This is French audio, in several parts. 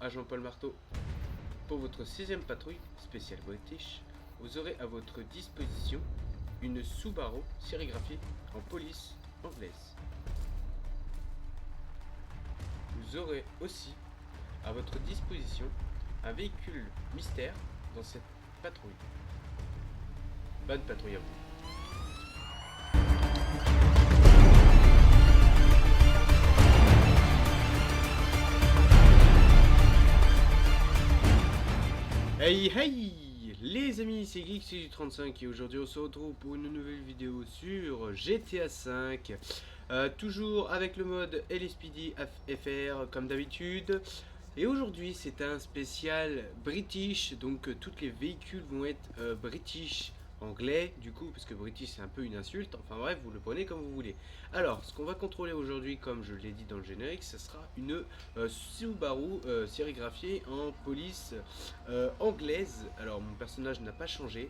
agent Paul Marteau. Pour votre 6e patrouille spéciale British, vous aurez à votre disposition une Subaru sérigraphiée en police anglaise. Vous aurez aussi à votre disposition un véhicule mystère dans cette patrouille. Bonne patrouille à vous. Hey hey les amis, c'est Geek, c'est du 35 et aujourd'hui on se retrouve pour une nouvelle vidéo sur GTA 5. Toujours avec le mode LSPD FR comme d'habitude. Et aujourd'hui c'est un spécial British, donc tous les véhicules vont être British anglais du coup, parce que British c'est un peu une insulte, enfin bref, vous le prenez comme vous voulez. Alors, ce qu'on va contrôler aujourd'hui, comme je l'ai dit dans le générique, ce sera une Subaru sérigraphiée en police anglaise. Alors, mon personnage n'a pas changé.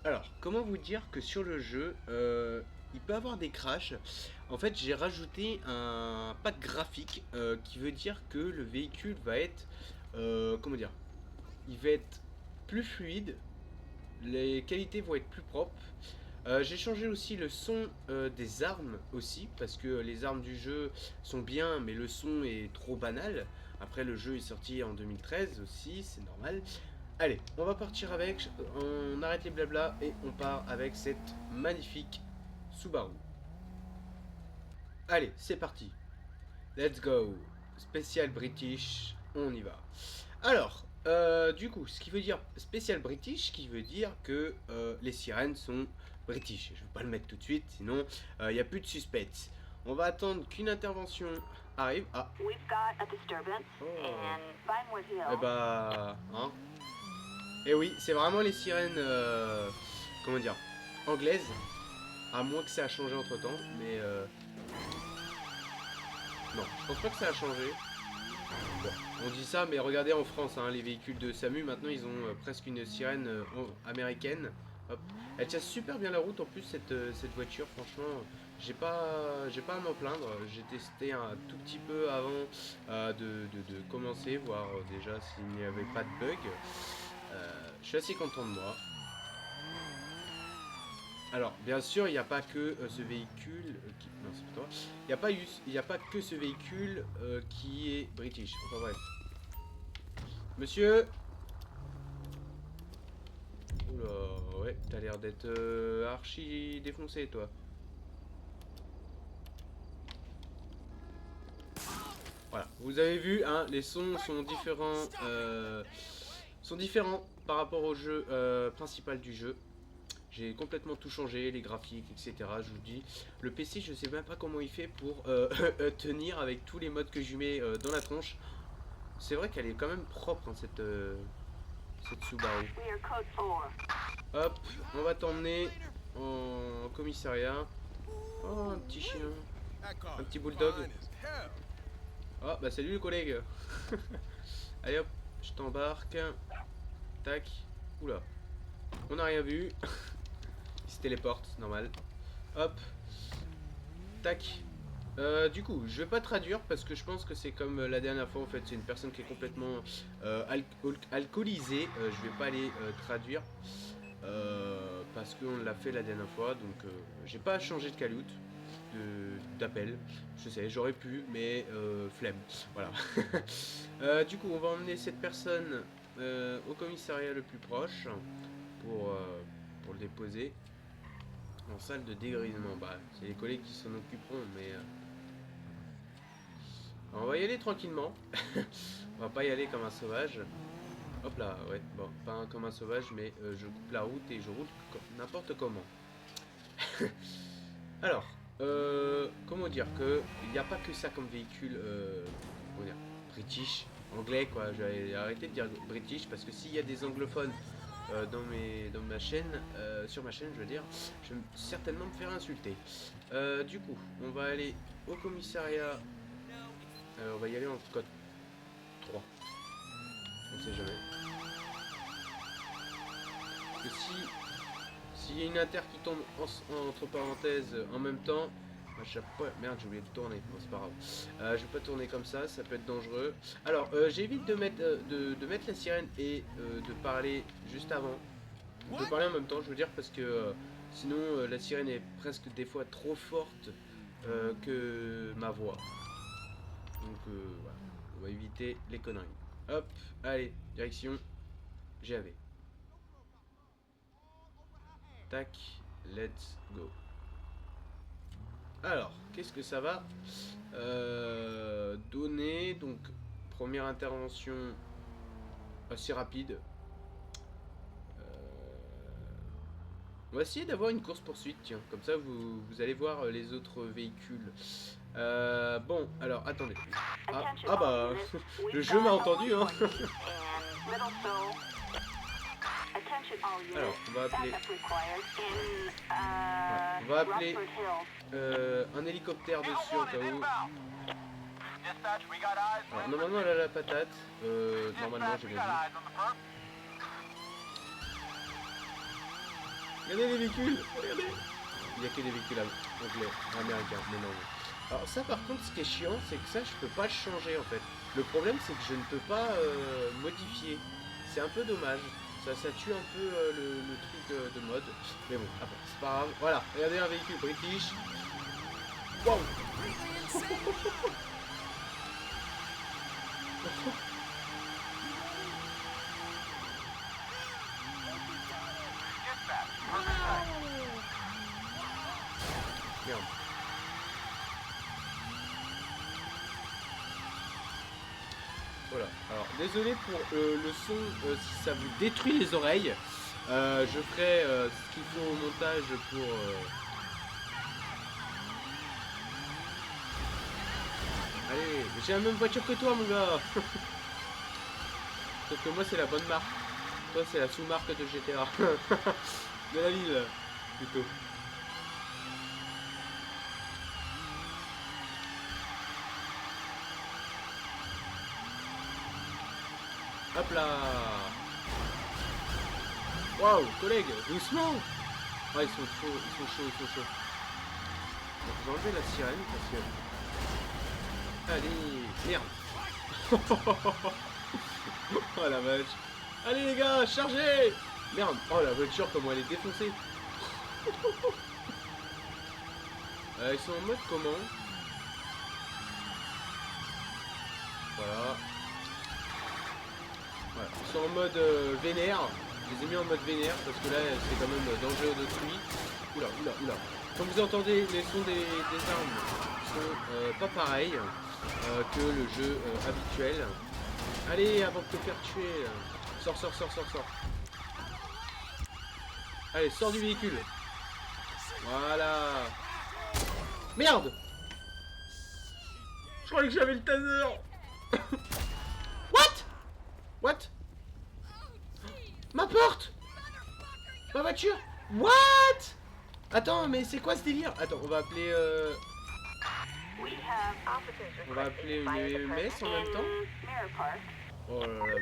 Alors, comment vous dire que sur le jeu, il peut avoir des crashs. En fait, j'ai rajouté un pack graphique qui veut dire que le véhicule va être, comment dire, il va être plus fluide. Les qualités vont être plus propres. J'ai changé aussi le son des armes aussi, parce que les armes du jeu sont bien, mais le son est trop banal. Après, le jeu est sorti en 2013 aussi, c'est normal. Allez, on va partir avec, on arrête les blabla et on part avec cette magnifique Subaru. Allez, c'est parti. Let's go. Spécial British, on y va. Alors, du coup, ce qui veut dire spécial British, qui veut dire que les sirènes sont British. Je ne vais pas le mettre tout de suite, sinon il n'y a plus de suspense. On va attendre qu'une intervention arrive. Ah. Oh. Eh bah, hein. Et oui, c'est vraiment les sirènes, comment dire, anglaises. À moins que ça a changé entre temps, mais non, je pense pas que ça a changé. Bon, on dit ça, mais regardez en France, hein, les véhicules de SAMU, maintenant ils ont presque une sirène américaine. Hop. Elle tient super bien la route en plus, cette voiture, franchement, j'ai pas à m'en plaindre. J'ai testé un tout petit peu avant de commencer, voir déjà s'il n'y avait pas de bug. Je suis assez content de moi. Alors, bien sûr, il n'y a pas que ce véhicule non, c'est pas toi. Il n'y a pas que ce véhicule qui est British. Enfin bref. Monsieur. Oula, ouais, t'as l'air d'être archi défoncé, toi. Voilà, vous avez vu, hein, les sons sont différents par rapport au jeu principal du jeu. J'ai complètement tout changé, les graphiques, etc. Je vous dis, le PC, je sais même pas comment il fait pour tenir avec tous les modes que je lui mets dans la tronche. C'est vrai qu'elle est quand même propre, hein, cette Subaru. Hop, on va t'emmener en commissariat. Oh, un petit chien. Un petit bulldog. Oh, bah salut les collègues. Allez hop, je t'embarque. Tac. Oula. On n'a rien vu. Il se téléporte, c'est normal. Hop. Tac. Du coup, je vais pas traduire parce que je pense que c'est comme la dernière fois. En fait, c'est une personne qui est complètement alcoolisée. Je vais pas aller traduire parce qu'on l'a fait la dernière fois. Donc, j'ai pas changé de caloute d'appel. Je sais, j'aurais pu, mais flemme. Voilà. Du coup, on va emmener cette personne au commissariat le plus proche pour le déposer en salle de dégrisement. Bah, c'est les collègues qui s'en occuperont, mais on va y aller tranquillement. On va pas y aller comme un sauvage. Hop là, ouais, bon, pas comme un sauvage, mais je coupe la route et je roule n'importe comment. Alors, comment dire que il n'y a pas que ça comme véhicule, comment dire, British, anglais quoi. J'ai arrêté de dire British parce que s'il y a des anglophones dans ma chaîne, sur ma chaîne, je veux dire, je vais certainement me faire insulter. Du coup, on va aller au commissariat. On va y aller en code 3. On sait jamais. Parce que s'il y a une inter qui tombe entre parenthèses en même temps, à chaque fois. Merde, j'ai oublié de tourner. Bon, c'est pas grave. Je vais pas tourner comme ça peut être dangereux. Alors, j'évite de mettre, de mettre la sirène et de parler juste avant. De parler en même temps, je veux dire, parce que sinon la sirène est presque des fois trop forte que ma voix. Donc voilà, on va éviter les conneries. Hop, allez, direction GAV. Tac, let's go. Alors, qu'est-ce que ça va donner? Donc, première intervention assez rapide. On va essayer d'avoir une course-poursuite, tiens. Comme ça, vous allez voir les autres véhicules. Bon, alors, attendez. Ah bah, le jeu m'a entendu, hein. Alors, on va appeler... Ouais, on va appeler un hélicoptère dessus au cas où. Alors, normalement, elle a la patate. Normalement, j'ai bien dit. Regardez les véhicules, regardez. Il n'y a que des véhicules anglais, américains, mais non. Alors ça par contre, ce qui est chiant, c'est que ça, je peux pas le changer en fait. Le problème, c'est que je ne peux pas modifier. C'est un peu dommage. Ça tue un peu le truc de mode. Mais bon, après, c'est pas grave. Voilà, regardez un véhicule British. Waouh. Merde. Voilà, alors désolé pour le son si ça vous détruit les oreilles. Je ferai ce qu'il faut au montage pour... Allez, j'ai la même voiture que toi mon gars. Sauf que moi c'est la bonne marque. Toi c'est la sous-marque de GTA. De la ville plutôt. Hop là. Waouh, collègue, doucement. Ah, ils sont chauds, ils sont chauds, ils sont chauds. Donc, je vais enlever la sirène parce que... Allez, merde. Oh la vache. Allez les gars, chargez. Merde, oh la voiture, comment elle est défoncée. Ils sont en mode comment? Voilà. Voilà. Ils sont en mode vénère. Je les ai mis en mode vénère parce que là c'est quand même dangereux d'autrui. Oula, oula, oula. Comme vous entendez, les sons des armes sont pas pareils que le jeu habituel. Allez, avant de te faire tuer. Sors, sors, sors, sors, sors. Allez, sors du véhicule. Voilà. Merde. Je croyais que j'avais le taser. What? What? Ma porte? Ma voiture? What? Attends, mais c'est quoi ce délire? Attends, on va appeler on va appeler une EMS en même temps. Oh là là.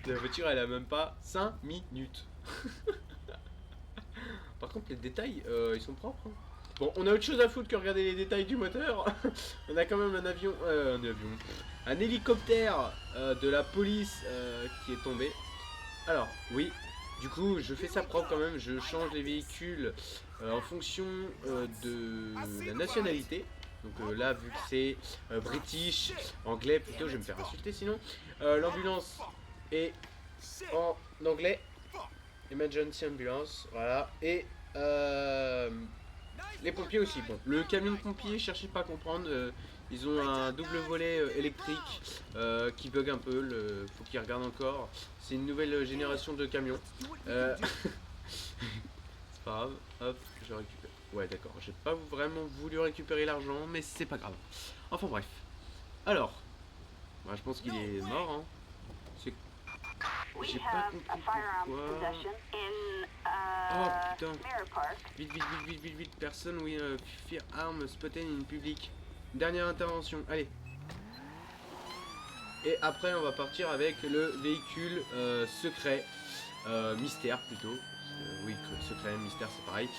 La voiture elle a même pas 5 minutes. Par contre les détails ils sont propres hein. Bon, on a autre chose à foutre que regarder les détails du moteur. On a quand même un hélicoptère de la police qui est tombé. Alors, oui, du coup, je fais ça propre quand même. Je change les véhicules en fonction de la nationalité. Donc là, vu que c'est British, anglais plutôt, je vais me faire insulter sinon. L'ambulance est en anglais. Emergency ambulance, voilà. Et les pompiers aussi. Bon, le camion de pompiers, cherchez pas à comprendre. Ils ont un double volet électrique qui bug un peu. Faut qu'ils regardent encore. C'est une nouvelle génération de camions. C'est pas grave. Hop, je récupère. Ouais, d'accord. J'ai pas vraiment voulu récupérer l'argent, mais c'est pas grave. Enfin bref. Alors, bah, je pense qu'il est mort. Hein. C'est... J'ai pas compris pourquoi. Oh putain. Vite, vite, vite, vite, vite, vite. Personne, oui, firearm spotted in public. Dernière intervention, allez. Et après, on va partir avec le véhicule secret. Mystère plutôt. Oui, secret, mystère, c'est pareil.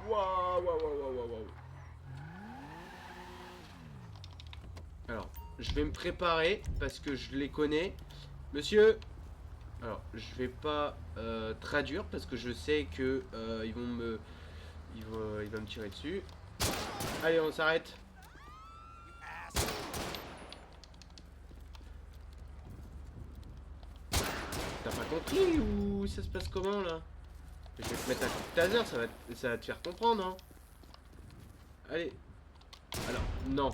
Waouh, waouh, waouh, waouh, waouh. Alors, je vais me préparer parce que je les connais. Monsieur, alors je vais pas traduire parce que je sais que il va me tirer dessus. Allez, on s'arrête. T'as pas compris ou ça se passe comment là? Je vais te mettre un coup de taser, ça va te faire comprendre, hein. Allez. Alors, non.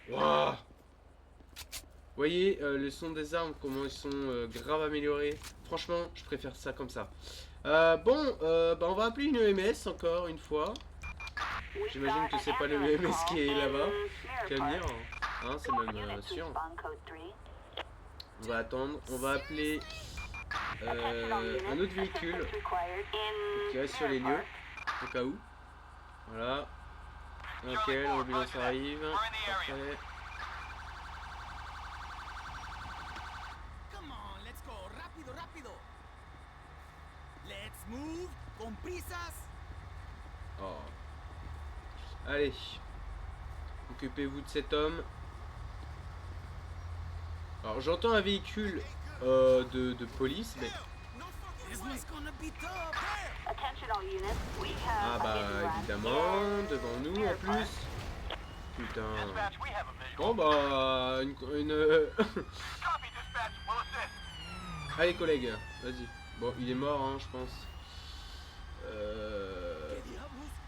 Waouh. Vous voyez le son des armes, comment ils sont grave améliorés. Franchement, je préfère ça comme ça. Bon, bah on va appeler une EMS encore une fois. J'imagine que c'est pas le EMS qui est là-bas, qui va venir, hein, c'est même sûr. On va attendre, on va appeler un autre véhicule qui reste sur les lieux, au cas où. Voilà. Ok, l'ambulance arrive. Parfait. Oh. Allez. Occupez-vous de cet homme. Alors j'entends un véhicule de police, mais... Ah bah évidemment, devant nous en plus. Putain. Bon bah... Allez collègues, vas-y. Bon, il est mort, hein, je pense.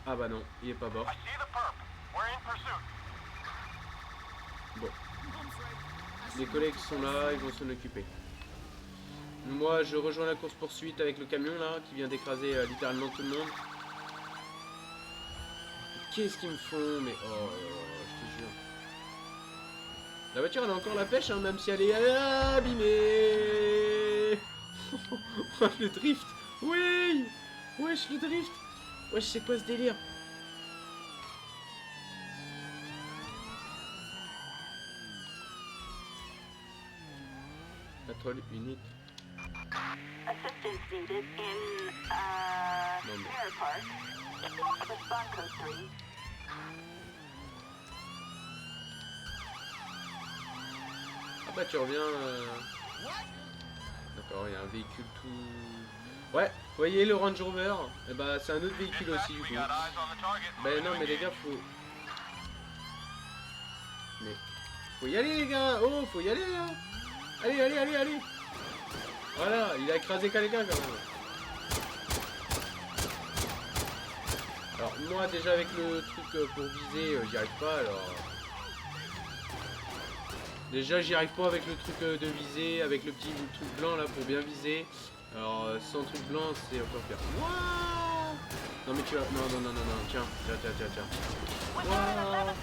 Ah bah non, il est pas mort. Bon. Les collègues sont là, ils vont s'en occuper. Moi, je rejoins la course-poursuite avec le camion là, qui vient d'écraser littéralement tout le monde. Qu'est-ce qu'ils me font? Mais oh, je te jure. La voiture, elle a encore la pêche, hein, même si elle est abîmée. Oh, le drift. Oui. Wesh, le drift. Wesh, c'est quoi ce délire? Patrol unique. Assistance needed in Mirror Park. Respond code 3. Ah bah tu reviens. D'accord, il y a un véhicule tout. Ouais, vous voyez le Range Rover? Et bah c'est un autre véhicule aussi du coup. Ben non mais les gars faut. Mais faut y aller les gars. Oh faut y aller là. Allez, allez, allez, allez. Voilà, il a écrasé quelqu'un quand même. Alors moi déjà avec le truc pour viser, j'y arrive pas alors. Déjà j'y arrive pas avec le truc de viser, avec le petit truc blanc là pour bien viser. Alors sans truc blanc c'est encore pire. Wouah. Non mais tu vas. Non non non non non, tiens, tiens, tiens, tiens, tiens. Wouah.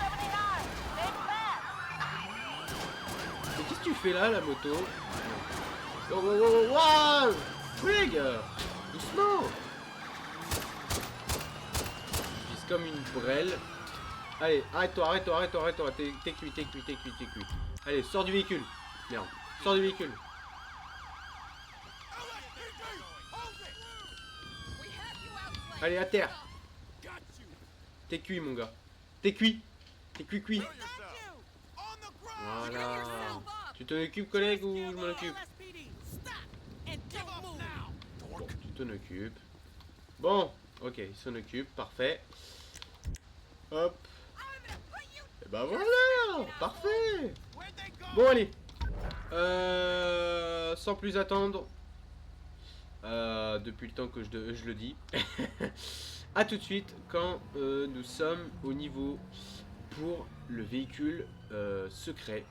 Mais qu'est-ce que tu fais là la moto? Oh, oh, oh, oh, wow. Frig. Doucement. Je vise comme une brêle. Allez, arrête-toi, arrête-toi, arrête-toi, arrête-toi. T'es cuit, t'es cuit, t'es cuit, t'es cuit. Allez, sors du véhicule. Merde, sors du véhicule. Allez, à terre. T'es cuit, mon gars. T'es cuit. T'es cuit. Voilà. Tu t'en occupes, collègue, ou je m'en occupe? Bon, tu t'en occupes. Bon, ok, il s'en occupe, parfait. Hop. Et bah voilà, parfait. Bon, allez. Sans plus attendre. Depuis le temps que je le dis. A tout de suite quand nous sommes au niveau pour le véhicule secret.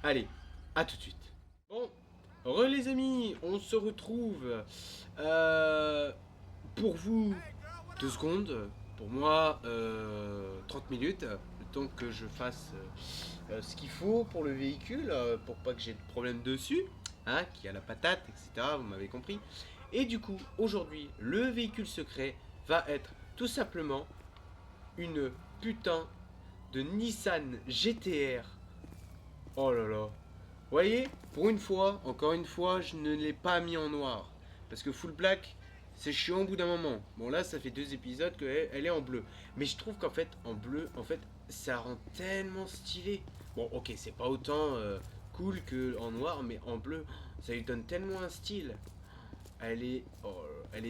Allez, à tout de suite. Bon, les amis, on se retrouve pour vous 2 secondes, pour moi 30 minutes, le temps que je fasse ce qu'il faut pour le véhicule, pour pas que j'ai de problème dessus, hein, qui a la patate, etc. Vous m'avez compris. Et du coup, aujourd'hui, le véhicule secret va être tout simplement une putain de Nissan GTR. Oh là là. Vous voyez, pour une fois, encore une fois, je ne l'ai pas mis en noir. Parce que full black, C'est chiant au bout d'un moment. Bon là ça fait 2 épisodes qu'elle est en bleu. Mais je trouve qu'en fait en bleu, en fait ça rend tellement stylé. Bon ok c'est pas autant cool que en noir, mais en bleu ça lui donne tellement un style. Elle est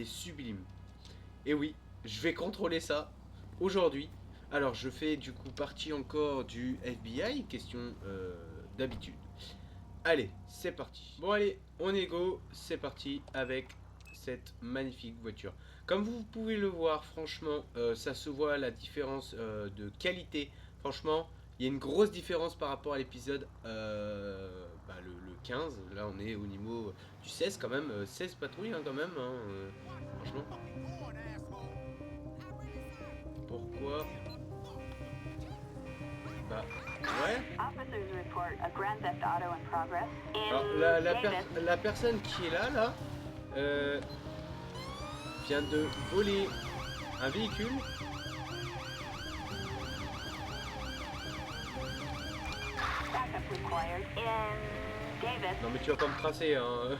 sublime. Et oui, je vais contrôler ça aujourd'hui. Alors je fais du coup partie encore du FBI, question d'habitude. Allez, c'est parti. Bon allez, on est go, c'est parti avec cette magnifique voiture. Comme vous pouvez le voir, franchement, ça se voit la différence de qualité. Franchement, il y a une grosse différence par rapport à l'épisode le 15. Là, on est au niveau du 16 quand même. 16 patrouilles hein, quand même. Hein, franchement. Pourquoi? Bah, ouais. Officers report a grand theft auto in progress Alors, in Davis. la personne qui est là, vient de voler un véhicule. Backup required in Davis. Non mais tu vas pas me tracer, hein.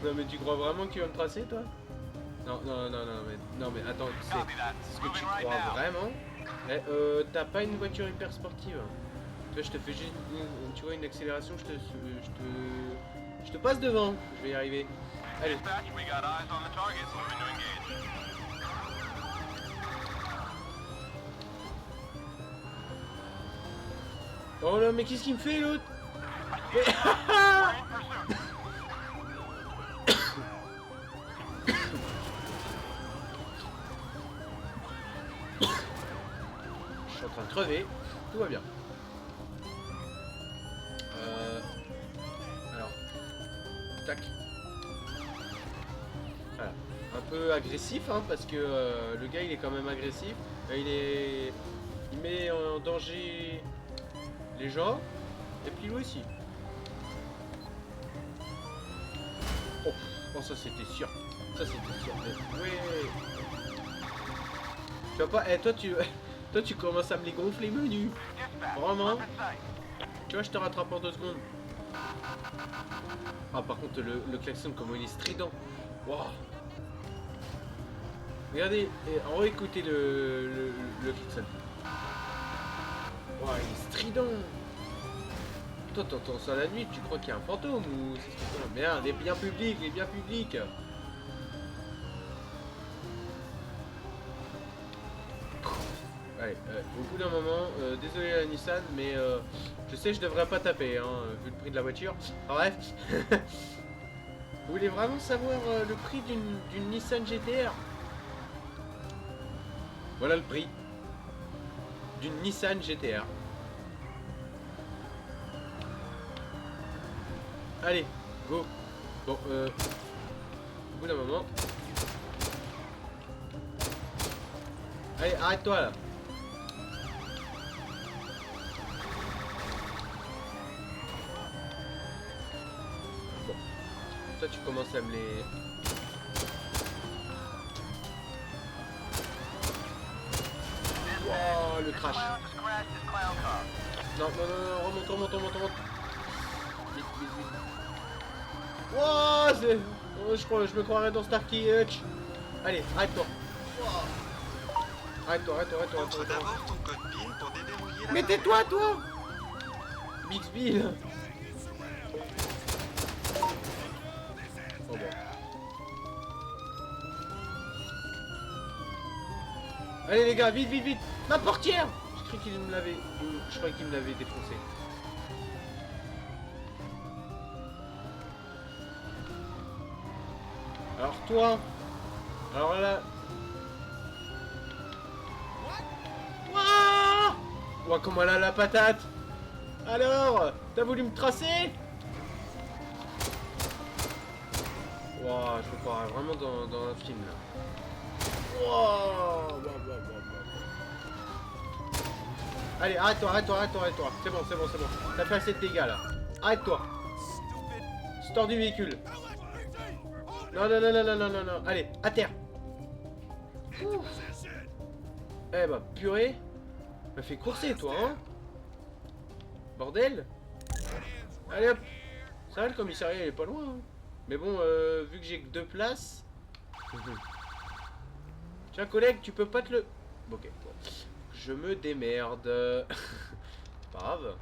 Non mais tu crois vraiment que tu vas me tracer, toi? Non mais attends, c'est ce que tu crois vraiment? T'as pas une voiture hyper sportive. Tu vois, je te fais juste tu vois, une accélération, je te passe devant. Je vais y arriver. Allez. Oh là, mais qu'est-ce qu'il me fait l'autre? Je suis en train de crever, tout va bien. Alors, tac. Voilà. Un peu agressif, hein, parce que le gars il est quand même agressif. Il met en danger les gens, et puis lui aussi. Oh ça c'était sûr. Ça c'était sûr. Mais, ouais. Tu vas pas. Toi tu commences à me les gonfler menus. Vraiment. Tu vois, je te rattrape en 2 secondes. Ah par contre le klaxon comment il est strident. Wow. Regardez, écoutez le klaxon. Wow, il est strident. Toi t'entends ça la nuit, tu crois qu'il y a un fantôme ou c'est ce que merde, les biens publics, Allez, au bout d'un moment, désolé la Nissan, mais je sais que je devrais pas taper, hein, vu le prix de la voiture. Bref. Vous voulez vraiment savoir le prix d'une Nissan GTR? Voilà le prix d'une Nissan GTR. Allez, go. Bon, au bout d'un moment. Allez, arrête-toi là. Bon. Toi, tu commences à me les... Oh, le crash. Non, remonte. Vite. Oh, je me croirais dans Starkey Hutch. Allez, arrête-toi. Arrête-toi. Entre d'abord ton code PIN pour déverrouiller la... Mais tais-toi, toi. Bixby. Oh bon. Allez les gars, vite. Ma portière. Je croyais qu'il me l'avait défoncé. Alors toi, alors là, ouah, comment elle a la patate. Alors, t'as voulu me tracer? Ouah, je me croirais vraiment dans un film là. Ouah. Allez, arrête-toi. C'est bon. T'as fait assez de dégâts là. Arrête-toi. Sors du véhicule. Non. Allez, à terre. Ouh. Eh bah, purée. M'a fait courser, toi, hein. Bordel. Allez, hop. Ça va, le commissariat, il est pas loin. Hein. Mais bon, vu que j'ai que 2 places, Tiens, collègue, tu peux pas te le... Ok, bon. Je me démerde. Pas grave.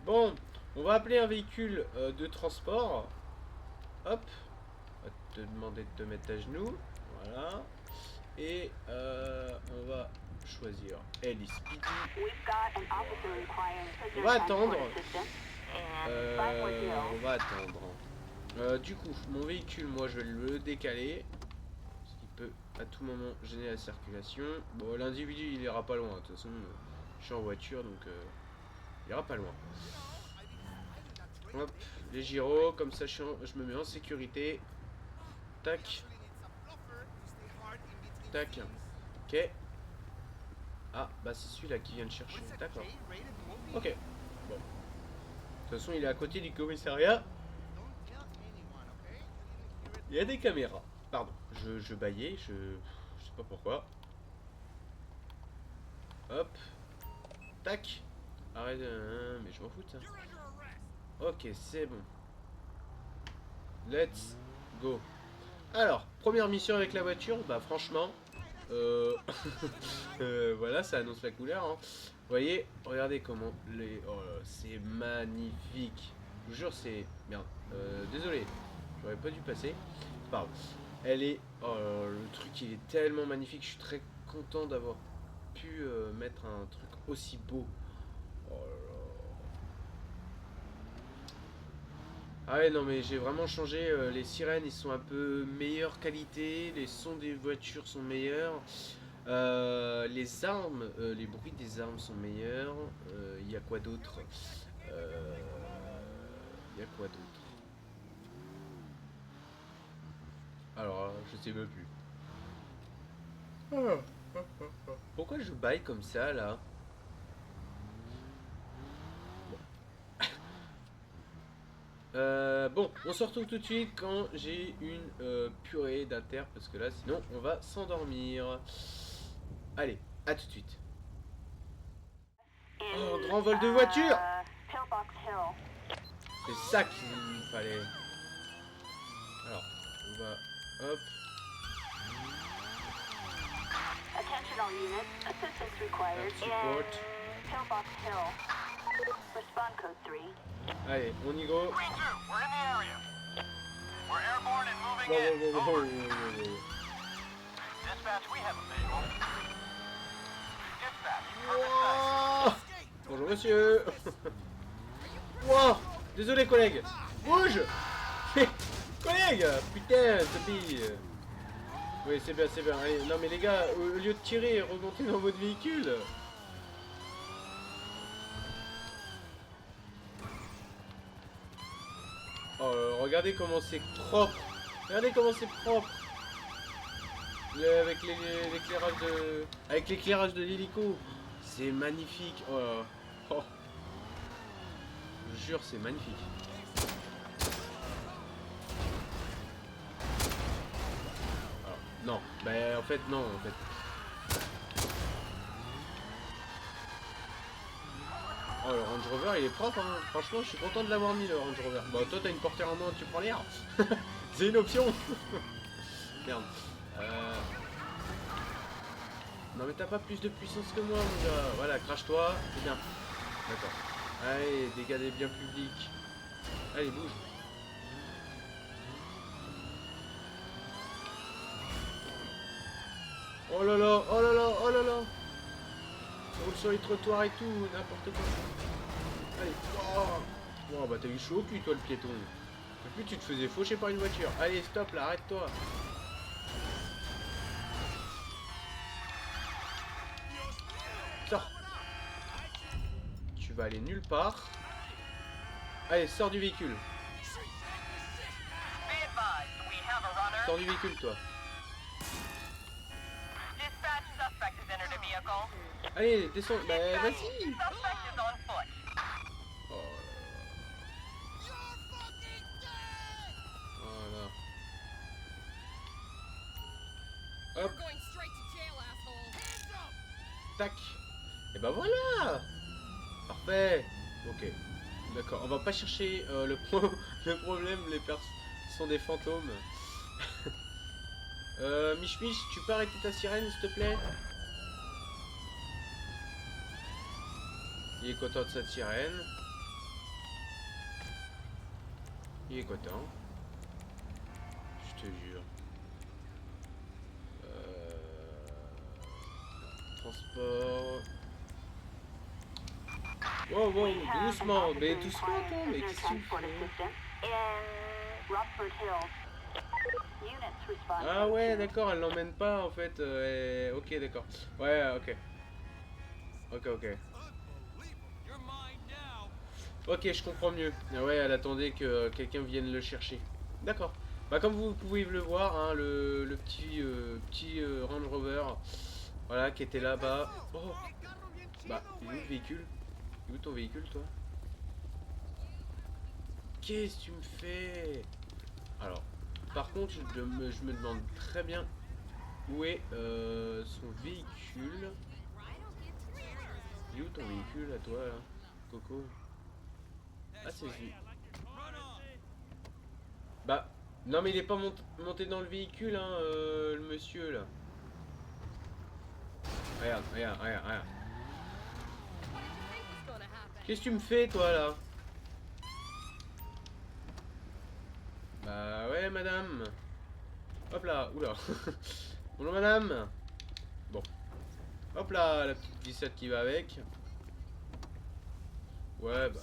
Bon, on va appeler un véhicule de transport. Hop. On va te demander de te mettre à genoux. Voilà. Et on va choisir Ellie Speedy. We've got an officer requiring On prisoner va transport attendre. assistance. And 540. On va attendre. Du coup, mon véhicule, moi, je vais le décaler. Ce qui peut à tout moment gêner la circulation. Bon, l'individu, il ira pas loin. De toute façon, je suis en voiture, donc il ira pas loin. Hop, les gyros, comme ça, je me mets en sécurité. Tac. Tac. Ok. Ah, bah c'est celui-là qui vient de chercher. D'accord. Ok. Bon. De toute façon, il est à côté du commissariat. Il y a des caméras. Pardon, je baillais, je sais pas pourquoi. Hop. Tac. Arrête, mais je m'en fous de ça. Ok, c'est bon. Let's go. Alors, première mission avec la voiture, bah franchement, voilà, ça annonce la couleur. Hein. Vous voyez, regardez comment les... Oh là, c'est magnifique. Je vous jure, c'est... Merde, désolé, j'aurais pas dû passer. C'est pas grave. Elle est... Oh, le truc, il est tellement magnifique. Je suis très content d'avoir pu mettre un truc aussi beau. Oh là là. Ah ouais, non mais j'ai vraiment changé. Les sirènes, ils sont un peu meilleure qualité. Les sons des voitures sont meilleurs. Les armes, les bruits des armes sont meilleurs. Il y a quoi d'autre? Il y a quoi d'autre? Alors, je sais même plus. Pourquoi je baille comme ça là? Bon, on se retrouve tout de suite quand j'ai une purée d'inter parce que là sinon on va s'endormir. Allez, à tout de suite. Oh, grand vol de voiture! Pillbox Hill. C'est ça qu'il me fallait. Alors, on va... Hop. Attention all units. Assistance required Support. in Pillbox Hill. Respond code 3. Allez, on y go. We're in the area. We're airborne and moving Wow, wow, wow, in. wow, wow, wow. Dispatch, we have a visual. Dispatch, Wow. Bonjour monsieur. Wow. Désolé collègue. Bouge. Collègue. Putain, Toby. Oui, c'est bien, c'est bien. Allez, non mais les gars, au lieu de tirer, remontez dans votre véhicule. Oh, regardez comment c'est propre. Regardez comment c'est propre. Avec l'éclairage de... Avec l'éclairage de l'hélico. C'est magnifique. Oh, là là. Oh. Je jure, c'est magnifique. Alors, non. Ben, en fait, non, en fait. Oh, le Range Rover, il est propre, hein. Franchement, je suis content de l'avoir mis, le Range Rover. Bon, toi, t'as une portée en main, tu prends l'air. C'est une option. Merde. Non, mais t'as pas plus de puissance que moi, mon gars. Voilà, crache-toi, c'est bien. D'accord. Allez, dégâts des biens publics. Allez, bouge. Oh là là, oh là là, oh là là. Ça roule sur les trottoirs et tout, n'importe quoi. Allez, oh. Oh, bah t'as eu chaud au cul, toi, le piéton. Et puis tu te faisais faucher par une voiture. Allez, stop là, arrête-toi. Sors. Tu vas aller nulle part. Allez, sors du véhicule. Sors du véhicule, toi. Allez, descends. Bah, vas-y. Oh là là. Voilà. Hop. Tac. Et bah voilà. Parfait. Ok. D'accord. On va pas chercher le problème. Les personnes sont des fantômes. Mich Mich, tu peux arrêter ta sirène s'il te plaît? Il est content de sa sirène. Il est content. Je te jure. Transport. Wow, wow, doucement, mais doucement toi, mais qu'est-ce que tu fais? Ah ouais, d'accord, elle l'emmène pas en fait. Ok, d'accord. Ouais, ok. Ok. Ok, je comprends mieux. Ah ouais, elle attendait que quelqu'un vienne le chercher. D'accord. Bah comme vous pouvez le voir, hein, le petit Range Rover, voilà, qui était là-bas. Oh. Bah, il est où le véhicule? Il est où ton véhicule, toi? Qu'est-ce que tu me fais? Alors, par contre, je me demande très bien où est son véhicule. Il est où ton véhicule à toi, là, Coco? Ah, c'est lui. Bah, non, mais il est pas monté dans le véhicule, hein, le monsieur, là. Regarde. Qu'est-ce que tu me fais, toi, là? Bah, ouais, madame. Hop là, oula. Bonjour, madame. Bon. Hop là, la petite glissade qui va avec. Ouais, bah.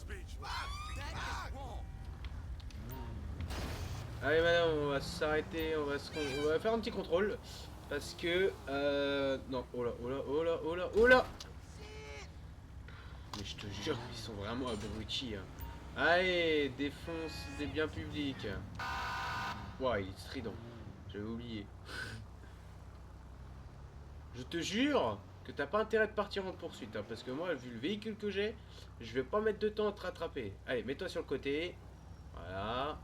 Allez, madame, on va s'arrêter, on va faire un petit contrôle. Parce que, non, oh là. Mais je te jure, ils sont vraiment abrutis. Hein. Allez, défonce des biens publics. Ouah, il est strident. J'avais oublié. Je te jure que t'as pas intérêt de partir en poursuite. Hein, parce que moi, vu le véhicule que j'ai, je vais pas mettre de temps à te rattraper. Allez, mets-toi sur le côté. Voilà.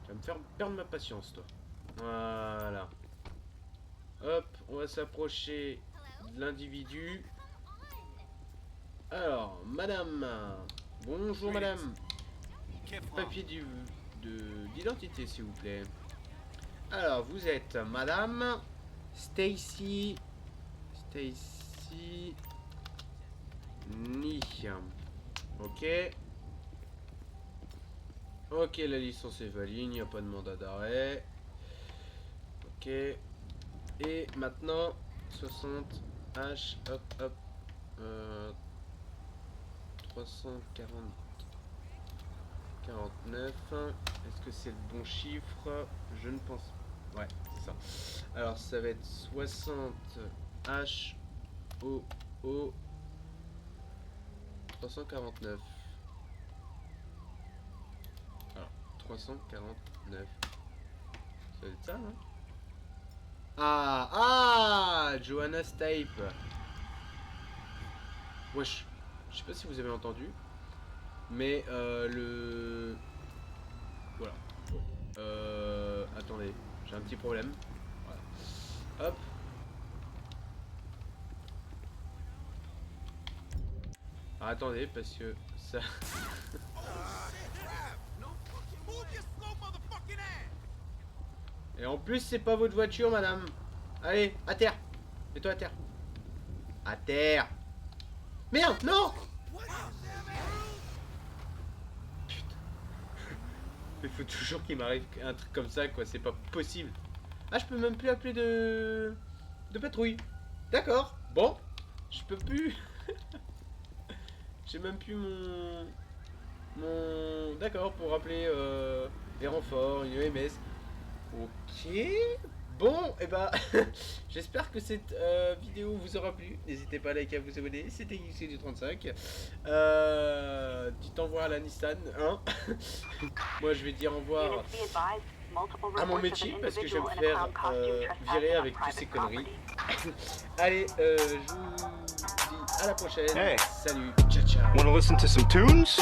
Tu vas me faire perdre ma patience, toi. Voilà. Hop, on va s'approcher de l'individu. Alors, madame. Bonjour, madame. Papier d'identité, s'il vous plaît. Alors, vous êtes madame Stacy Ni. Ok. Ok, la licence est valide, il n'y a pas de mandat d'arrêt. Ok. Et maintenant, 60 H, hop. 349. Est-ce que c'est le bon chiffre? Je ne pense pas. Ouais, c'est ça. Alors, ça va être 60 H O O 349. Alors, 349. Ça va être ça, non? Ah, Johanna Stipe. Wesh. Je sais pas si vous avez entendu, mais le... Voilà. Attendez, j'ai un petit problème. Voilà. Hop. Ah, attendez, parce que ça... Et en plus, c'est pas votre voiture, madame. Allez, à terre. Mets-toi à terre. À terre. Merde, non. Putain. Il faut toujours qu'il m'arrive un truc comme ça, quoi. C'est pas possible. Ah, je peux même plus appeler de patrouille. D'accord. Bon, je peux plus. J'ai même plus mon... D'accord, pour appeler les renforts, une EMS. Ok. Bon, et bah, j'espère que cette vidéo vous aura plu. N'hésitez pas à liker, à vous abonner. C'était Geeks du 35. Dites au revoir à la Nissan. Hein. Moi, je vais dire au revoir à mon métier parce que je vais me faire virer avec toutes ces conneries. Allez, je vous dis à la prochaine. Hey. Salut, ciao. Wanna listen to some tunes?